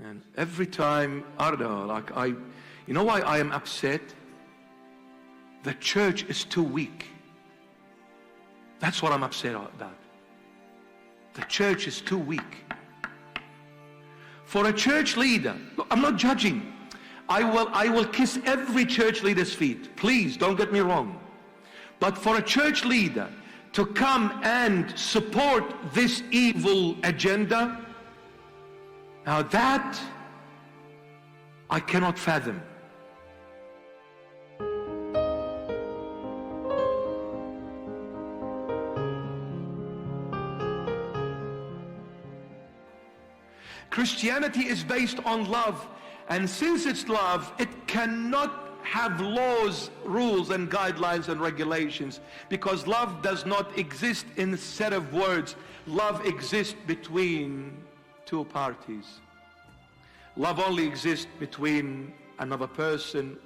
And every time, I don't know, you know why I am upset? The church is too weak. That's what I'm upset about. The church is too weak. For a church leader, I'm not judging. I will kiss every church leader's feet. Please, don't get me wrong. But for a church leader to come and support this evil agenda, now that I cannot fathom. Christianity is based on love, and since it's love, it cannot have laws, rules, and guidelines and regulations, because love does not exist in a set of words. Love exists between two parties. Love only exists between another person,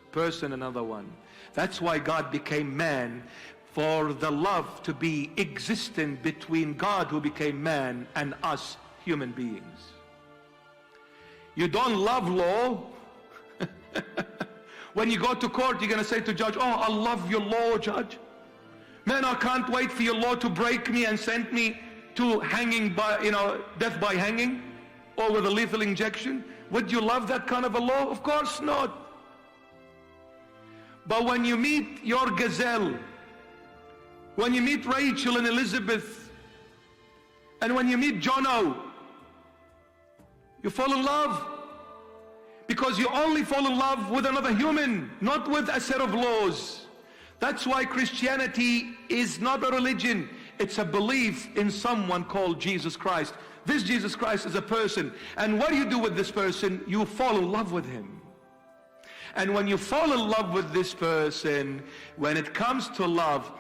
another one. That's why God became man, for the love to be existent between God who became man and us human beings. You don't love law. When you go to court, you're going to say to judge, oh, I love your law, judge. Man, I can't wait for your law to break me and send me to hanging by, death by hanging or with a lethal injection. Would you love that kind of a law? Of course not. But when you meet your gazelle, when you meet Rachel and Elizabeth, and when you meet Jono, you fall in love. Because you only fall in love with another human, not with a set of laws. That's why Christianity is not a religion. It's a belief in someone called Jesus Christ. This Jesus Christ is a person. And what do you do with this person? You fall in love with him. And when you fall in love with this person, when it comes to love,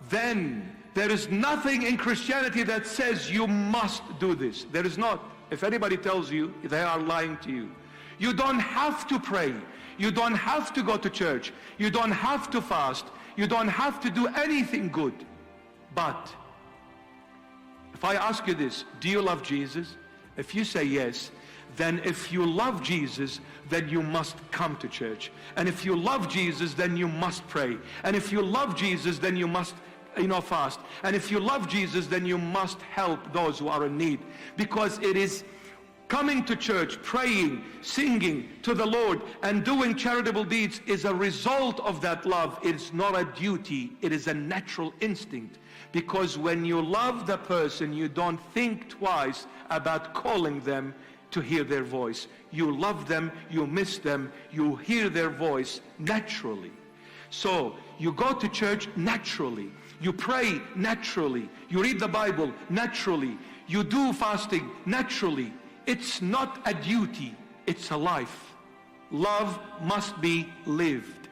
then there is nothing in Christianity that says you must do this. There is not. If anybody tells you, they are lying to you. You don't have to pray. You don't have to go to church. You don't have to fast. You don't have to do anything good. But if I ask you this, do you love Jesus? If you say yes, then if you love Jesus, then you must come to church. And if you love Jesus, then you must pray. And if you love Jesus, then you must fast. And if you love Jesus, then you must help those who are in need. Because it is coming to church, praying, singing to the Lord, and doing charitable deeds is a result of that love. It's not a duty. It is a natural instinct. Because when you love the person, you don't think twice about calling them to hear their voice. You love them, you miss them, you hear their voice naturally. So you go to church naturally. You pray naturally. You read the Bible naturally. You do fasting naturally. It's not a duty, it's a life. Love must be lived.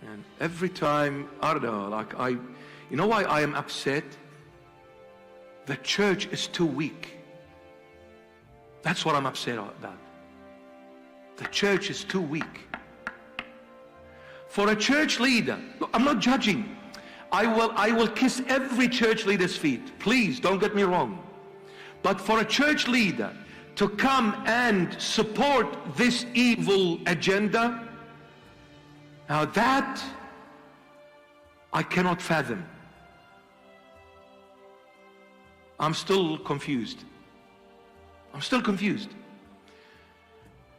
And every time, I don't know, you know why I am upset? The church is too weak. That's what I'm upset about. The church is too weak. For a church leader, I'm not judging. I will kiss every church leader's feet. Please, don't get me wrong. But for a church leader to come and support this evil agenda, now that I cannot fathom. I'm still confused. I'm still confused.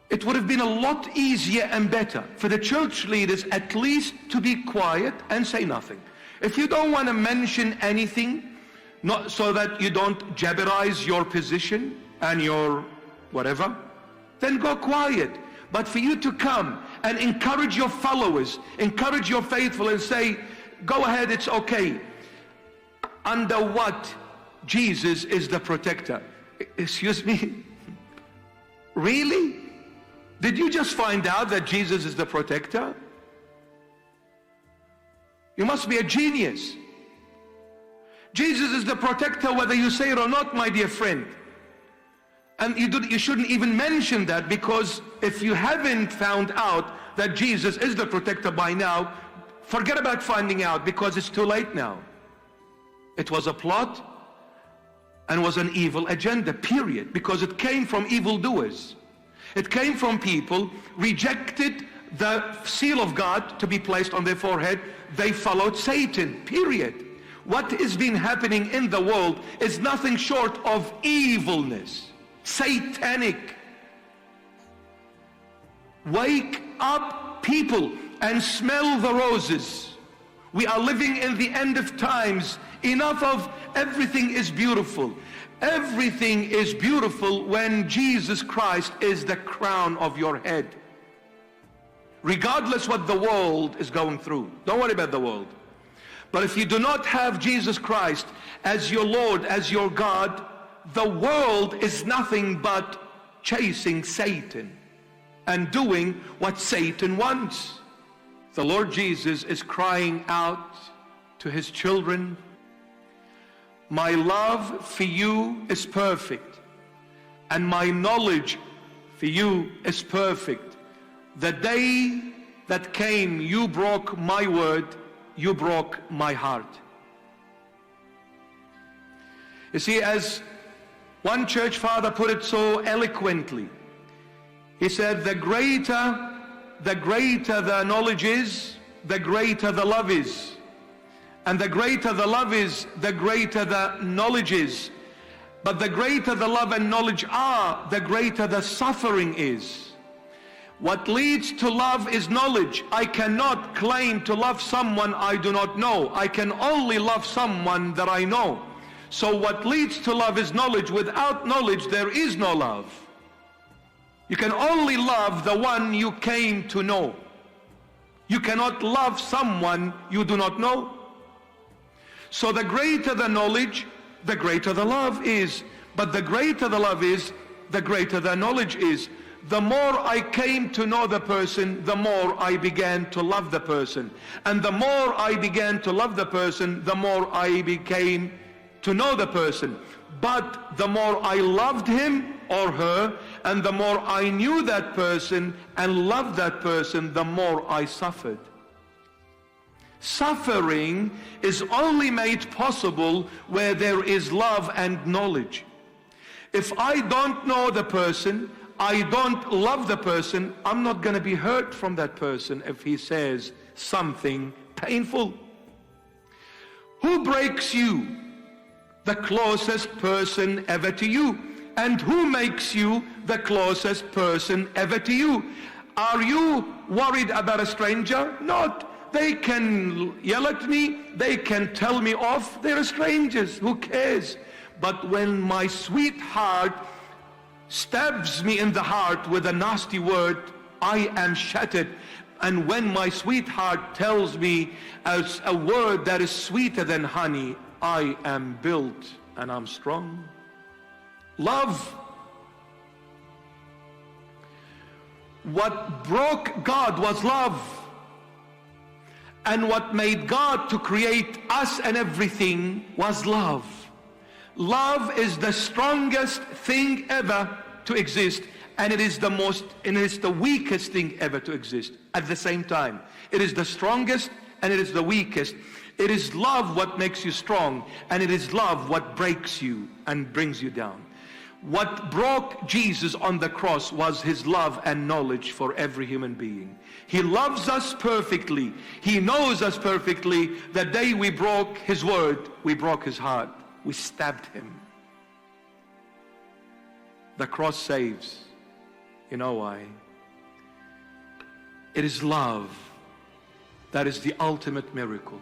It would have been a lot easier and better for the church leaders at least to be quiet and say nothing. If you don't want to mention anything, not so that you don't jeopardize your position and your whatever, then go quiet. But for you to come and encourage your followers, encourage your faithful and say, go ahead, it's okay. Under what? Jesus is the protector. Excuse me? Really? Did you just find out that Jesus is the protector? You must be a genius. Jesus is the protector whether you say it or not, my dear friend. And you shouldn't even mention that, because if you haven't found out that Jesus is the protector by now, forget about finding out, because it's too late now. It was a plot and was an evil agenda, period, because it came from evildoers. It came from people rejected the seal of God to be placed on their forehead. They followed Satan, period. What has been happening in the world is nothing short of evilness, satanic. Wake up, people, and smell the roses. We are living in the end of times. Enough of everything is beautiful. Everything is beautiful when Jesus Christ is the crown of your head. Regardless what the world is going through. Don't worry about the world. But if you do not have Jesus Christ as your Lord, as your God, the world is nothing but chasing Satan and doing what Satan wants. The Lord Jesus is crying out to his children, my love for you is perfect, and my knowledge for you is perfect. The day that came, you broke my word, you broke my heart. You see, as one church father put it so eloquently, he said, the greater the knowledge is, the greater the love is. And the greater the love is, the greater the knowledge is. But the greater the love and knowledge are, the greater the suffering is. What leads to love is knowledge. I cannot claim to love someone I do not know. I can only love someone that I know. So what leads to love is knowledge. Without knowledge, there is no love. You can only love the one you came to know. You cannot love someone you do not know. So the greater the knowledge, the greater the love is. But the greater the love is, the greater the knowledge is. The more I came to know the person, the more I began to love the person. And the more I began to love the person, the more I became to know the person. But the more I loved him or her, and the more I knew that person and loved that person, the more I suffered. Suffering is only made possible where there is love and knowledge. If I don't know the person, I don't love the person, I'm not going to be hurt from that person if he says something painful. Who breaks you? The closest person ever to you. And who makes you the closest person ever to you? Are you worried about a stranger? Not. They can yell at me, they can tell me off, they're strangers, who cares? But when my sweetheart stabs me in the heart with a nasty word, I am shattered. And when my sweetheart tells me a word that is sweeter than honey, I am built and I'm strong. Love. What broke God was love. And what made God to create us and everything was love. Love is the strongest thing ever to exist, and it is the weakest thing ever to exist at the same time. It is the strongest and it is the weakest. It is love what makes you strong, and it is love what breaks you and brings you down. What broke Jesus on the cross was his love and knowledge for every human being. He loves us perfectly. He knows us perfectly. The day we broke his word, we broke his heart. We stabbed him. The cross saves. You know why? It is love that is the ultimate miracle.